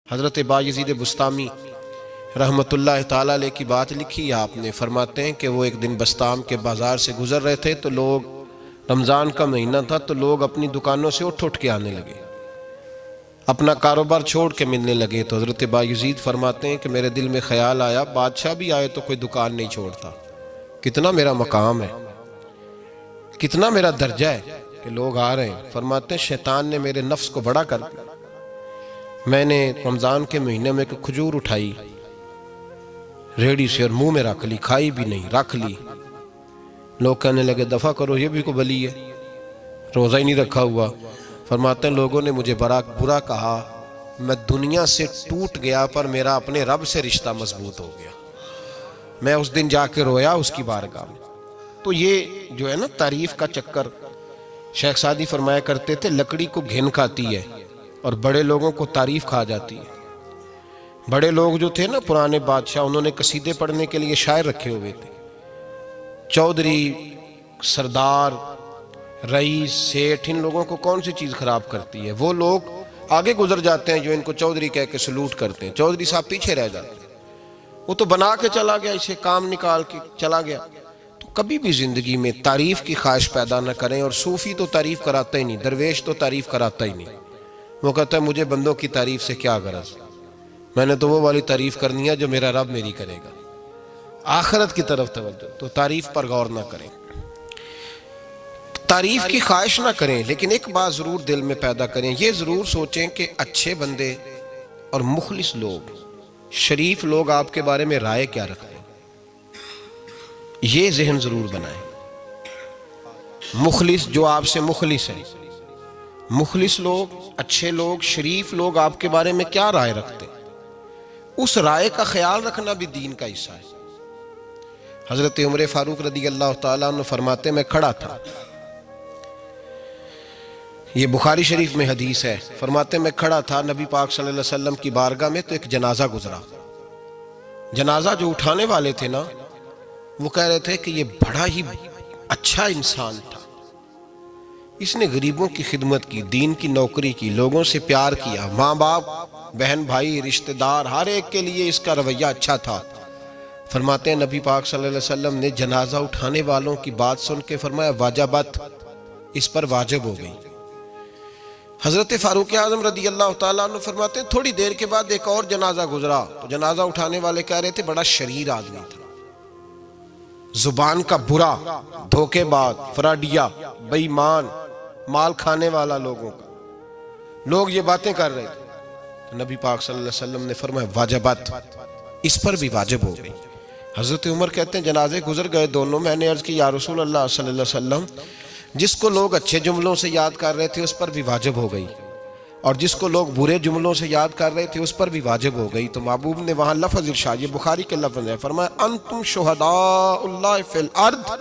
حضرت بایزید بسطامی رحمۃ اللہ تعالیٰ علیہ کی بات لکھی ہے آپ نے. فرماتے ہیں کہ وہ ایک دن بسطام کے بازار سے گزر رہے تھے تو لوگ، رمضان کا مہینہ تھا تو لوگ اپنی دکانوں سے اٹھ کے آنے لگے، اپنا کاروبار چھوڑ کے ملنے لگے. تو حضرت بایزید فرماتے ہیں کہ میرے دل میں خیال آیا بادشاہ بھی آئے تو کوئی دکان نہیں چھوڑتا، کتنا میرا مقام ہے، کتنا میرا درجہ ہے کہ لوگ آ رہے ہیں. فرماتے ہیں شیطان نے میرے نفس کو بڑا کر دیا. میں نے رمضان کے مہینے میں ایک کھجور اٹھائی ریڑھی سے اور منہ میں رکھ لی، کھائی بھی نہیں، رکھ لی. لوگ کہنے لگے دفع کرو، یہ بھی کو بلی ہے، روزہ ہی نہیں رکھا ہوا. فرماتے ہیں لوگوں نے مجھے برا کہا، میں دنیا سے ٹوٹ گیا پر میرا اپنے رب سے رشتہ مضبوط ہو گیا. میں اس دن جا کے رویا اس کی بارگاہ میں. تو یہ جو ہے نا تعریف کا چکر، شیخ سعدی فرمایا کرتے تھے لکڑی کو گھن کھاتی ہے اور بڑے لوگوں کو تعریف کھا جاتی ہے. بڑے لوگ جو تھے نا پرانے بادشاہ، انہوں نے قصیدے پڑھنے کے لیے شاعر رکھے ہوئے تھے. چودھری، سردار، رئیس، سیٹھ، ان لوگوں کو کون سی چیز خراب کرتی ہے؟ وہ لوگ آگے گزر جاتے ہیں جو ان کو چودھری کہہ کے سلوٹ کرتے ہیں. چودھری صاحب پیچھے رہ جاتے ہیں. وہ تو بنا کے چلا گیا، اسے کام نکال کے چلا گیا. تو کبھی بھی زندگی میں تعریف کی خواہش پیدا نہ کریں. اور صوفی تو تعریف کراتا ہی نہیں، درویش تو تعریف کراتا ہی نہیں. وہ کہتا ہے مجھے بندوں کی تعریف سے کیا غرض، میں نے تو وہ والی تعریف کرنی ہے جو میرا رب میری کرے گا. آخرت کی طرف توجہ. تو تعریف پر غور نہ کریں، تعریف کی خواہش نہ کریں، لیکن ایک بات ضرور دل میں پیدا کریں. یہ ضرور سوچیں کہ اچھے بندے اور مخلص لوگ، شریف لوگ آپ کے بارے میں رائے کیا رکھتے ہیں. یہ ذہن ضرور بنائیں. مخلص جو آپ سے مخلص ہے، مخلص لوگ، اچھے لوگ، شریف لوگ آپ کے بارے میں کیا رائے رکھتے ہیں، اس رائے کا خیال رکھنا بھی دین کا حصہ ہے. حضرت عمر فاروق رضی اللہ تعالیٰ عنہ فرماتے میں کھڑا تھا، یہ بخاری شریف میں حدیث ہے. فرماتے میں کھڑا تھا نبی پاک صلی اللہ علیہ وسلم کی بارگاہ میں تو ایک جنازہ گزرا. جنازہ جو اٹھانے والے تھے نا، وہ کہہ رہے تھے کہ یہ بڑا ہی اچھا انسان تھا، اس نے غریبوں کی خدمت کی، دین کی نوکری کی، لوگوں سے پیار کیا، ماں باپ، بہن بھائی، رشتہ دار، ہر ایک کے لیے اس کا رویہ اچھا تھا. فرماتے ہیں نبی پاک صلی اللہ علیہ وسلم نے جنازہ اٹھانے والوں کی بات سن کے فرمایا واجبت، اس پر واجب ہو گئی. حضرت فاروق اعظم رضی اللہ تعالیٰ عنہ فرماتے ہیں تھوڑی دیر کے بعد ایک اور جنازہ گزرا تو جنازہ اٹھانے والے کہہ رہے تھے بڑا شریر آدمی تھا، زبان کا برا، دھوکے باز، فراڈیا، بے ایمان، مال کھانے والا لوگوں کا. لوگ یہ باتیں کر رہے تھے. نبی پاک صلی اللہ علیہ وسلم نے فرمایا واجبت، اس پر بھی واجب ہو گئی. حضرت عمر کہتے ہیں جنازے گزر گئے دونوں. میں نے عرض کی یا رسول اللہ صلی اللہ علیہ وسلم، جس کو لوگ اچھے جملوں سے یاد کر رہے تھے اس پر بھی واجب ہو گئی، اور جس کو لوگ برے جملوں سے یاد کر رہے تھے اس پر بھی واجب ہو گئی. تو محبوب نے وہاں لفظ ارشاد، یہ بخاری کے لفظ ہے، فرمایا انتم شہداء اللہ فی الارض.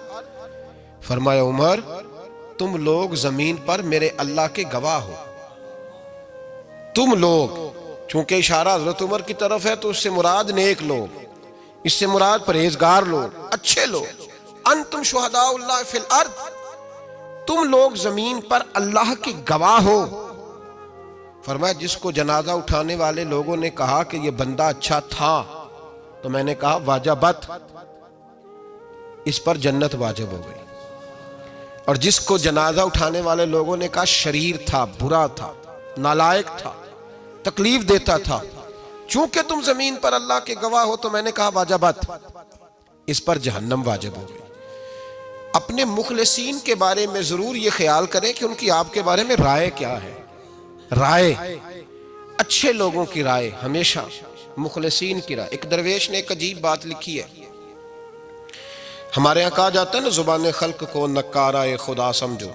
فرمایا عمر تم لوگ زمین پر میرے اللہ کے گواہ ہو. تم لوگ، چونکہ اشارہ حضرت عمر کی طرف ہے تو اس سے مراد نیک لوگ، اس سے مراد پرہیزگار لوگ، اچھے لوگ. انتم شہداء اللہ فی الارض، تم لوگ زمین پر اللہ کے گواہ ہو. فرمایا جس کو جنازہ اٹھانے والے لوگوں نے کہا کہ یہ بندہ اچھا تھا تو میں نے کہا واجبت، اس پر جنت واجب ہو گئی. اور جس کو جنازہ اٹھانے والے لوگوں نے کہا شریر تھا، برا تھا، نالائق تھا، تکلیف دیتا تھا، چونکہ تم زمین پر اللہ کے گواہ ہو تو میں نے کہا واجبت، اس پر جہنم واجب ہو گئی. اپنے مخلصین کے بارے میں ضرور یہ خیال کریں کہ ان کی آپ کے بارے میں رائے کیا ہے. رائے، اچھے لوگوں کی رائے، ہمیشہ مخلصین کی رائے. ایک درویش نے ایک عجیب بات لکھی ہے. ہمارے یہاں کہا جاتا ہے نا زبان خلق کو نکارہ خدا سمجھو.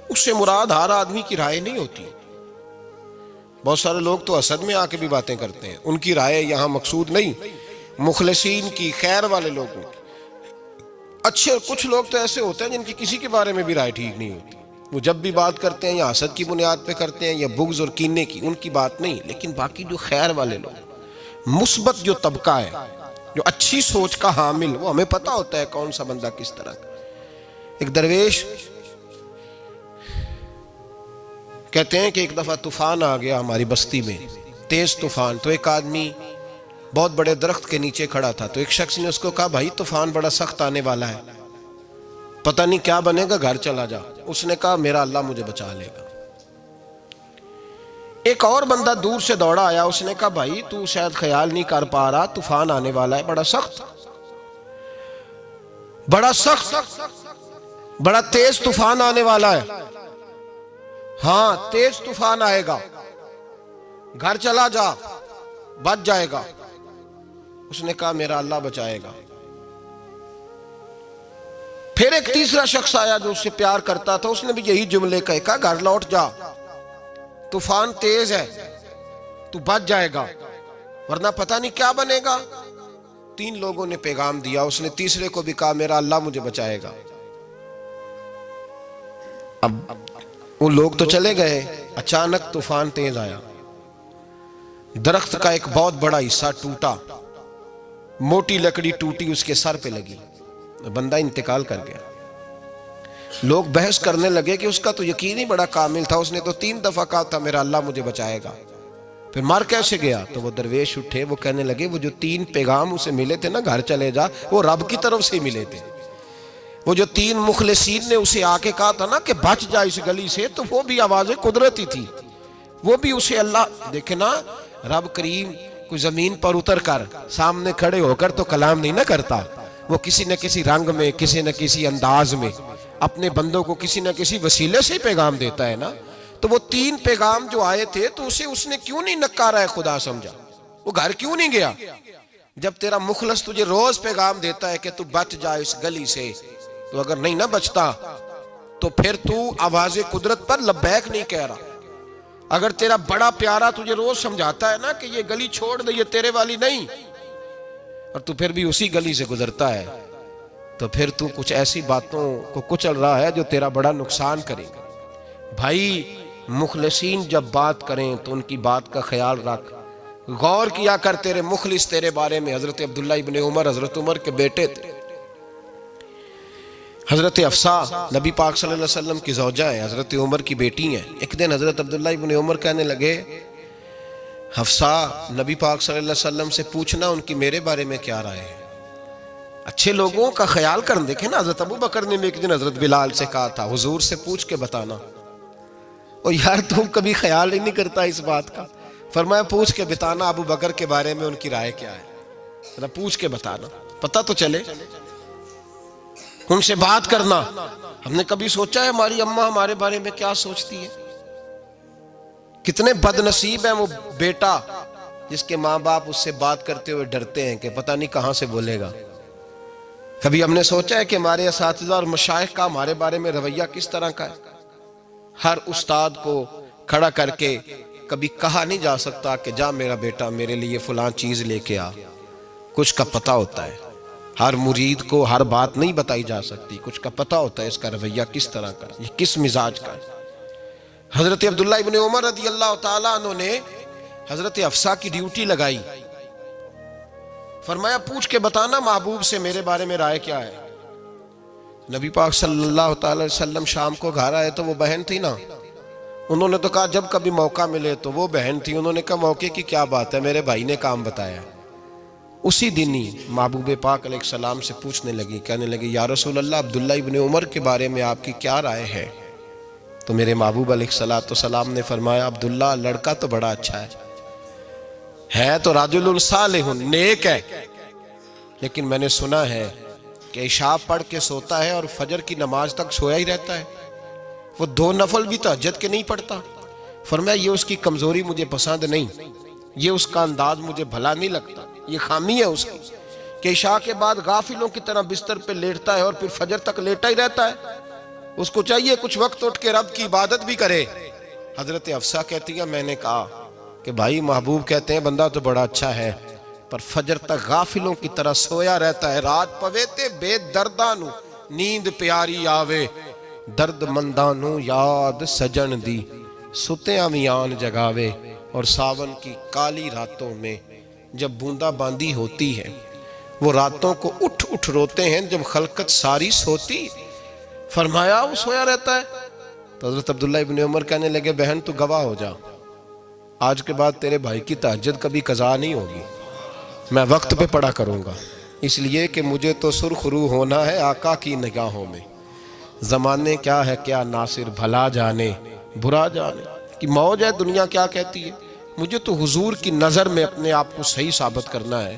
اس سے مراد ہر آدمی کی رائے نہیں ہوتی. بہت سارے لوگ تو حسد میں آ کے بھی باتیں کرتے ہیں، ان کی رائے یہاں مقصود نہیں، مخلصین کی، خیر والے لوگوں کی. اچھے کچھ لوگ تو ایسے ہوتے ہیں جن کی کسی کے بارے میں بھی رائے ٹھیک نہیں ہوتی. وہ جب بھی بات کرتے ہیں یا حسد کی بنیاد پہ کرتے ہیں یا بغض اور کینے کی، ان کی بات نہیں. لیکن باقی جو خیر والے لوگ، مثبت جو طبقہ ہے، جو اچھی سوچ کا حامل، وہ ہمیں پتہ ہوتا ہے کون سا بندہ کس طرح کا. ایک درویش کہتے ہیں کہ ایک دفعہ طوفان آ گیا ہماری بستی میں. تیز طوفان. تو ایک آدمی بہت بڑے درخت کے نیچے کھڑا تھا, تو ایک شخص نے اس کو کہا بھائی طوفان بڑا سخت آنے والا ہے, پتہ نہیں کیا بنے گا, گھر چلا جا. اس نے کہا میرا اللہ مجھے بچا لے گا. ایک اور بندہ دور سے دوڑا آیا, اس نے کہا بھائی تو شاید خیال نہیں کر پا رہا, طوفان آنے والا ہے بڑا سخت, بڑا تیز طوفان آنے والا ہے. ہاں تیز طوفان آئے گا, گھر چلا جا, بچ جائے گا. اس نے کہا میرا اللہ بچائے گا. پھر ایک تیسرا شخص آیا جو اس سے پیار کرتا تھا, اس نے بھی یہی جملے کہا گھر لوٹ جا, طوفان تیز ہے, تو بچ جائے گا ورنہ پتہ نہیں کیا بنے گا. 3 لوگوں نے پیغام دیا, اس نے تیسرے کو بھی کہا میرا اللہ مجھے بچائے گا. اب وہ لوگ تو چلے گئے, اچانک طوفان تیز آیا, درخت کا ایک بہت بڑا حصہ ٹوٹا, موٹی لکڑی ٹوٹی اس کے سر پہ لگی, بندہ انتقال کر گیا. لوگ بحث کرنے لگے کہ اس کا تو یقین ہی بڑا کامل تھا, اس نے تو 3 دفعہ کہا تھا میرا اللہ مجھے بچائے گا, پھر مر کیسے گیا؟ تو وہ درویش اٹھے, وہ کہنے لگے وہ جو 3 پیغام اسے ملے تھے نا گھر چلے جا, وہ رب کی طرف سے ملے تھے. وہ جو 3 مخلصین نے اسے آ کے کہا تھا نا کہ بچ جا اس گلی سے, تو وہ بھی آواز قدرتی تھی, وہ بھی اسے اللہ دیکھے نا. رب کریم کوئی زمین پر اتر کر سامنے کھڑے ہو کر تو کلام نہیں نہ کرتا, وہ کسی نہ کسی رنگ میں, کسی نہ کسی انداز میں اپنے بندوں کو کسی نہ کسی وسیلے سے پیغام دیتا ہے نا. تو وہ 3 پیغام جو آئے تھے تو اسے اس نے کیوں نہیں نکارا ہے خدا سمجھا, وہ گھر کیوں نہیں گیا؟ جب تیرا مخلص تجھے روز پیغام دیتا ہے کہ تو بچ جا اس گلی سے, تو اگر نہیں نہ بچتا تو پھر تو آواز قدرت پر لبیک نہیں کہہ رہا. اگر تیرا بڑا پیارا تجھے روز سمجھاتا ہے نا کہ یہ گلی چھوڑ دے, یہ تیرے والی نہیں, اور تو پھر بھی اسی گلی سے گزرتا ہے, تو پھر تو کچھ ایسی باتوں کو کچل رہا ہے جو تیرا بڑا نقصان کرے گا. بھائی مخلصین جب بات کریں تو ان کی بات کا خیال رکھ, غور کیا کر. تیرے مخلص تیرے بارے میں حضرت عبداللہ ابن عمر, حضرت عمر کے بیٹے تھے. حضرت حفصہ نبی پاک صلی اللہ علیہ وسلم کی زوجہ ہے, حضرت عمر کی بیٹی ہیں. ایک دن حضرت عبداللہ ابن عمر کہنے لگے حفصہ نبی پاک صلی اللہ علیہ وسلم سے پوچھنا ان کی میرے بارے میں کیا رائے ہے. اچھے لوگوں کا خیال کر. دیکھیں نا حضرت ابو بکر نے بھی ایک دن حضرت بلال سے کہا تھا حضور سے پوچھ کے بتانا. اور یار تم کبھی خیال ہی نہیں کرتا اس بات کا. فرمایا پوچھ کے بتانا ابو بکر کے بارے میں ان کی رائے کیا ہے, پوچھ کے بتانا, پتہ تو چلے. ان سے بات کرنا. ہم نے کبھی سوچا ہے ہماری اماں ہمارے بارے میں کیا سوچتی ہے؟ کتنے بد نصیب ہیں وہ بیٹا جس کے ماں باپ اس سے بات کرتے ہوئے ڈرتے ہیں کہ پتہ نہیں کہاں سے بولے گا. کبھی ہم نے سوچا ہے کہ ہمارے اساتذہ اور مشائخ کا ہمارے بارے میں رویہ کس طرح کا ہے؟ ہر استاد کو کھڑا کر کے کبھی کہا نہیں جا سکتا کہ جا میرا بیٹا میرے لیے فلاں چیز لے کے آ. کچھ کا پتہ ہوتا ہے. ہر مرید کو ہر بات نہیں بتائی جا سکتی, کچھ کا پتہ ہوتا ہے اس کا رویہ کس طرح کا, یہ کس مزاج کا ہے. حضرت عبداللہ ابن عمر رضی اللہ تعالیٰ عنہ نے حضرت حفصہ کی ڈیوٹی لگائی. فرمایا پوچھ کے بتانا محبوب سے میرے بارے میں رائے کیا ہے. نبی پاک صلی اللہ تعالی وسلم شام کو گھر آئے تو وہ بہن تھی نا, انہوں نے تو کہا جب کبھی موقع ملے تو وہ بہن تھی, انہوں نے کہا موقع کی کیا بات ہے, میرے بھائی نے کام بتایا. اسی دن ہی محبوب پاک علیہ السلام سے پوچھنے لگی, کہنے لگی یا رسول اللہ عبداللہ ابن عمر کے بارے میں آپ کی کیا رائے ہے؟ تو میرے محبوب علیہ السلام نے فرمایا عبداللہ لڑکا تو بڑا اچھا ہے تو رجل صالح نیک ہے, لیکن میں نے سنا ہے کہ عشاء پڑھ کے سوتا ہے اور فجر کی نماز تک سویا ہی رہتا ہے, وہ 2 نفل بھی تہجد کے نہیں پڑھتا. فرمایا یہ اس کی کمزوری مجھے پسند نہیں, یہ اس کا انداز مجھے بھلا نہیں لگتا, یہ خامی ہے اس کی کہ عشاء کے بعد غافلوں کی طرح بستر پہ لیٹتا ہے اور پھر فجر تک لیٹا ہی رہتا ہے. اس کو چاہیے کچھ وقت اٹھ کے رب کی عبادت بھی کرے. حضرت حفصہ کہتی ہے میں نے کہا کہ بھائی محبوب کہتے ہیں بندہ تو بڑا اچھا ہے پر فجر تک غافلوں کی طرح سویا رہتا ہے. رات پویتے بے دردانو نیند پیاری آوے, درد مندانو یاد سجن دی ستیاں میان جگاوے. اور ساون کی کالی راتوں میں جب بوندا باندی ہوتی ہے وہ راتوں کو اٹھ اٹھ روتے ہیں جب خلقت ساری سوتی. فرمایا وہ سویا رہتا ہے. تو حضرت عبداللہ ابن عمر کہنے لگے بہن تو گواہ ہو جا, آج کے بعد تیرے بھائی کی تہجد کبھی قضا نہیں ہوگی، میں وقت پہ پڑھا کروں گا، اس لیے کہ مجھے تو سرخ رو ہونا ہے آقا کی نگاہوں میں۔ زمانے کیا ہے کیا ناصر، بھلا جانے برا جانے کہ موج ہے دنیا کیا کہتی ہے، مجھے تو حضور کی نظر میں اپنے آپ کو صحیح ثابت کرنا ہے۔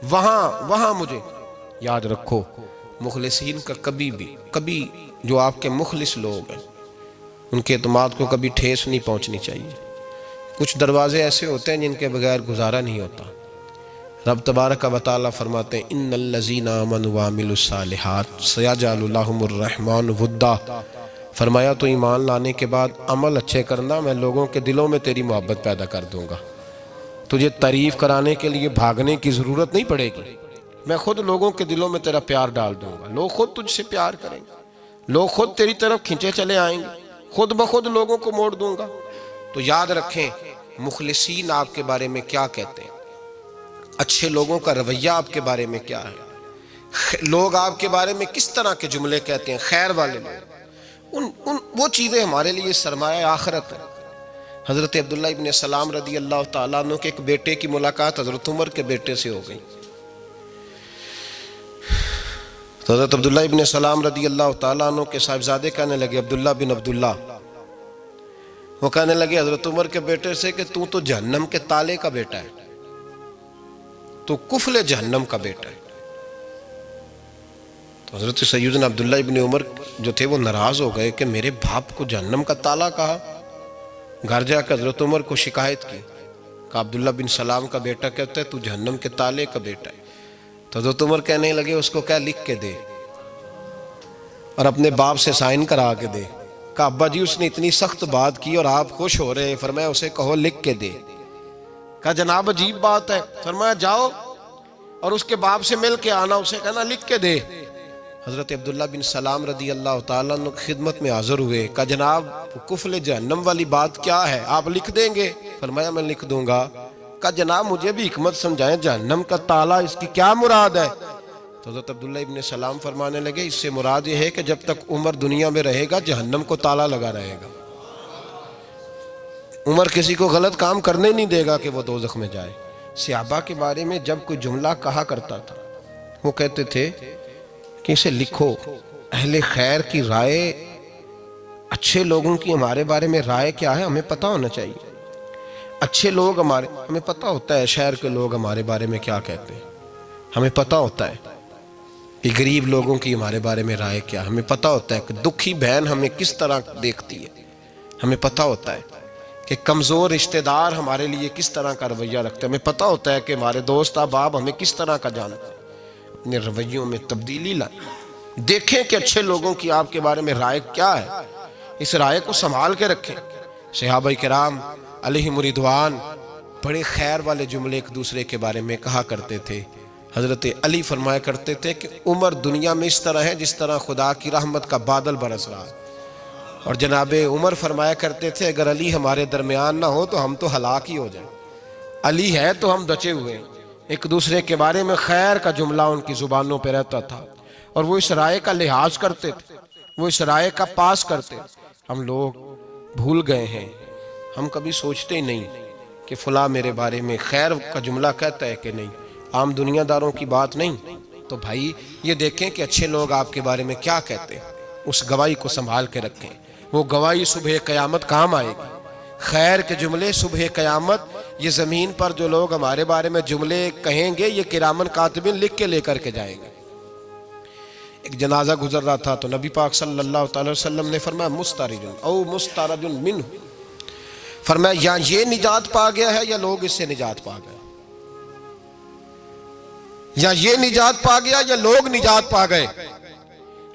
وہاں مجھے یاد رکھو، مخلصین کا کبھی جو آپ کے مخلص لوگ ہیں ان کے اعتماد کو کبھی ٹھیس نہیں پہنچنی چاہیے۔ کچھ دروازے ایسے ہوتے ہیں جن کے بغیر گزارا نہیں ہوتا۔ رب تبارک و تعالیٰ فرماتے ہیں ان الذین آمنوا وعملوا الصالحات سیجعل لهم الرحمن ودا، فرمایا تو ایمان لانے کے بعد عمل اچھے کرنا، میں لوگوں کے دلوں میں تیری محبت پیدا کر دوں گا۔ تجھے تعریف کرانے کے لیے بھاگنے کی ضرورت نہیں پڑے گی، میں خود لوگوں کے دلوں میں تیرا پیار ڈال دوں گا، لوگ خود تجھ سے پیار کریں گے، لوگ خود تیری طرف کھنچے چلے آئیں گے، خود بخود لوگوں کو موڑ دوں گا۔ تو یاد رکھیں مخلصین آپ کے بارے میں کیا کہتے ہیں، اچھے لوگوں کا رویہ آپ کے بارے میں کیا ہے، لوگ آپ کے بارے میں کس طرح کے جملے کہتے ہیں، خیر والے لوگ، وہ چیزیں ہمارے لیے سرمایہ آخرت ہے۔ حضرت عبداللہ ابن سلام رضی اللہ تعالیٰ عنہ کے ایک بیٹے کی ملاقات حضرت عمر کے بیٹے سے ہو گئی۔ تو حضرت عبداللہ ابن سلام رضی اللہ تعالیٰ عنہ کے صاحبزادے کہنے لگے، عبداللہ بن عبداللہ، وہ کہنے لگے حضرت عمر کے بیٹے سے کہ تو جہنم کے تالے کا بیٹا ہے، تو کفل جہنم کا بیٹا ہے۔ تو حضرت سیدنا عبداللہ ابن عمر جو تھے وہ ناراض ہو گئے کہ میرے باپ کو جہنم کا تالا کہا۔ گھر جا کر حضرت عمر کو شکایت کی کہ عبداللہ بن سلام کا بیٹا کہتا ہے تو جہنم کے تالے کا بیٹا ہے۔ تو حضرت عمر کہنے لگے اس کو کیا لکھ کے دے اور اپنے باپ سے سائن کرا کے دے۔ کہا ابا جی اس نے اتنی سخت بات کی اور آپ خوش ہو رہے ہیں، فرمایا اسے کہو لکھ کے دے۔ کہا جناب عجیب بات ہے، فرمایا جاؤ اور اس کے باپ سے مل کے آنا، اسے کہنا لکھ کے دے۔ حضرت عبداللہ بن سلام رضی اللہ تعالیٰ عنہ کی خدمت میں حاضر ہوئے، کہا جناب کفل جہنم والی بات کیا ہے، آپ لکھ دیں گے؟ فرمایا میں لکھ دوں گا۔ کہا جناب مجھے بھی حکمت سمجھائیں، جہنم کا تالا اس کی کیا مراد ہے؟ تو حضرت عبداللہ ابن سلام فرمانے لگے اس سے مراد یہ ہے کہ جب تک عمر دنیا میں رہے گا جہنم کو تالا لگا رہے گا، عمر کسی کو غلط کام کرنے نہیں دے گا کہ وہ دوزخ میں جائے۔ صحابہ کے بارے میں جب کوئی جملہ کہا کرتا تھا وہ کہتے تھے کہ اسے لکھو، اہل خیر کی رائے، اچھے لوگوں کی ہمارے بارے میں رائے کیا ہے ہمیں پتہ ہونا چاہیے۔ اچھے لوگ ہمیں پتہ ہوتا ہے شہر کے لوگ ہمارے بارے میں کیا کہتے ہیں، ہمیں پتہ ہوتا ہے کہ غریب لوگوں کی ہمارے بارے میں رائے کیا، ہمیں پتہ ہوتا ہے کہ دکھی بہن ہمیں کس طرح دیکھتی ہے، ہمیں پتہ ہوتا ہے کہ کمزور رشتہ دار ہمارے لیے کس طرح کا رویہ رکھتے ہیں، ہمیں پتہ ہوتا ہے کہ ہمارے دوست احباب ہمیں کس طرح کا جانتے ہیں۔ اپنے رویوں میں تبدیلی لائیں، دیکھیں کہ اچھے لوگوں کی آپ کے بارے میں رائے کیا ہے، اس رائے کو سنبھال کے رکھیں۔ صحابہ کرام علیہم رضوان بڑے خیر والے جملے ایک دوسرے کے بارے میں کہا کرتے تھے۔ حضرت علی فرمایا کرتے تھے کہ عمر دنیا میں اس طرح ہے جس طرح خدا کی رحمت کا بادل برس رہا ہے، اور جناب عمر فرمایا کرتے تھے اگر علی ہمارے درمیان نہ ہو تو ہم تو ہلاک ہی ہو جائیں، علی ہے تو ہم بچے ہوئے ہیں۔ ایک دوسرے کے بارے میں خیر کا جملہ ان کی زبانوں پہ رہتا تھا، اور وہ اس رائے کا لحاظ کرتے تھے، وہ اس رائے کا پاس کرتے۔ ہم لوگ بھول گئے ہیں، ہم کبھی سوچتے ہی نہیں کہ فلاں میرے بارے میں خیر کا جملہ کہتا ہے کہ نہیں، عام دنیا داروں کی بات نہیں۔ تو بھائی یہ دیکھیں کہ اچھے لوگ آپ کے بارے میں کیا کہتے ہیں، اس گواہی کو سنبھال کے رکھیں، وہ گواہی صبح قیامت کام آئے گی۔ خیر کے جملے صبح قیامت، یہ زمین پر جو لوگ ہمارے بارے میں جملے کہیں گے یہ کرامن کاتبین لکھ کے لے کر کے جائیں گے۔ ایک جنازہ گزر رہا تھا تو نبی پاک صلی اللہ تعالی وسلم نے فرمایا مسترج او مسترج منہ، فرمایا یا یہ نجات پا گیا ہے یا لوگ اس سے نجات پا گئے، یا یہ نجات پا گیا یا لوگ نجات پا گئے۔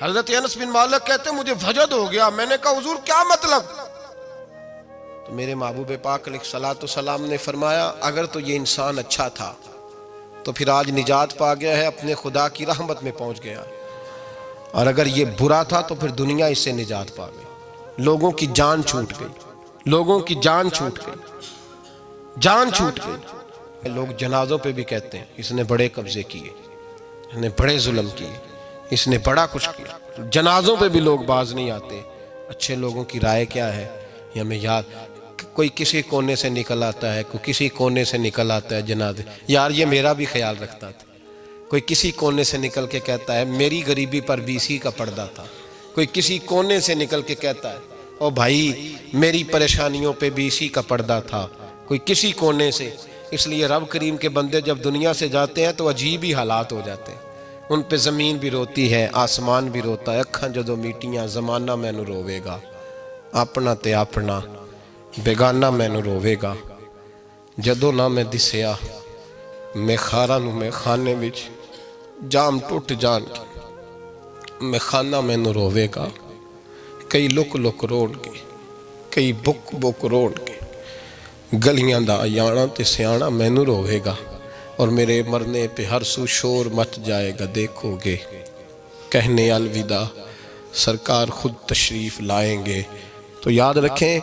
حضرت انس بن مالک کہتے ہیں مجھے وجد ہو گیا، میں نے کہا حضور کیا مطلب؟ تو میرے محبوب پاک علیہ الصلوۃ والسلام نے فرمایا اگر تو یہ انسان اچھا تھا تو پھر آج نجات پا گیا ہے، اپنے خدا کی رحمت میں پہنچ گیا، اور اگر یہ برا تھا تو پھر دنیا اس سے نجات پا گئی۔ لوگوں کی جان چھوٹ گئی، لوگوں کی جان چھوٹ گئی، جان چھوٹ گئی۔ لوگ جنازوں پہ بھی کہتے ہیں اس نے بڑے قبضے کیے، اس نے بڑے ظلم کیے، اس نے بڑا کچھ کیا۔ جنازوں پہ بھی لوگ باز نہیں آتے۔ اچھے لوگوں کی رائے کیا ہے یہ ہمیں یاد، کوئی کسی کونے سے نکل آتا ہے، کوئی کسی کونے سے نکل آتا ہے جنازے. یار یہ میرا بھی خیال رکھتا تھا. کوئی کسی کونے سے نکل کے کہتا ہے میری غریبی پر BC کا پردہ تھا. کوئی کسی کونے سے نکل کے کہتا ہے او بھائی میری پریشانیوں پہ BC کا پردہ تھا. کوئی کسی کونے سے. اس لیے رب کریم کے بندے جب دنیا سے جاتے ہیں تو عجیب ہی حالات ہو جاتے ہیں. ان پہ زمین بھی روتی ہے، آسمان بھی روتا ہے. اکھاں جدو میٹیاں زمانہ مینوں روے گا، اپنا تے اپنا بیگانہ مینوں روے گا. جدو نہ میں دسیا میں خاراں نوں میں خانے وچ جام ٹوٹ جان کے میں خانہ مینوں روے گا. کئی لک لک روڑ کے، کئی بک بک روڑ کے گلیاں دا یانا تے سیانا مینوں روے گا. اور میرے مرنے پہ ہر سو شور مچ جائے گا، دیکھو گے کہنے الوداع سرکار خود تشریف لائیں گے. تو یاد رکھیں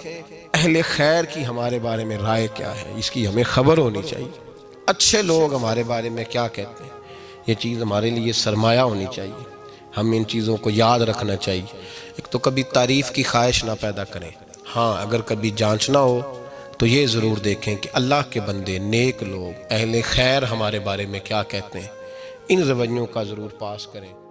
اہل خیر کی ہمارے بارے میں رائے کیا ہے، اس کی ہمیں خبر ہونی چاہیے. اچھے لوگ ہمارے بارے میں کیا کہتے ہیں، یہ چیز ہمارے لیے سرمایہ ہونی چاہیے. ہم ان چیزوں کو یاد رکھنا چاہیے. ایک تو کبھی تعریف کی خواہش نہ پیدا کریں. ہاں اگر کبھی جانچنا ہو تو یہ ضرور دیکھیں کہ اللہ کے بندے، نیک لوگ، اہل خیر ہمارے بارے میں کیا کہتے ہیں. ان رویوں کا ضرور پاس کریں.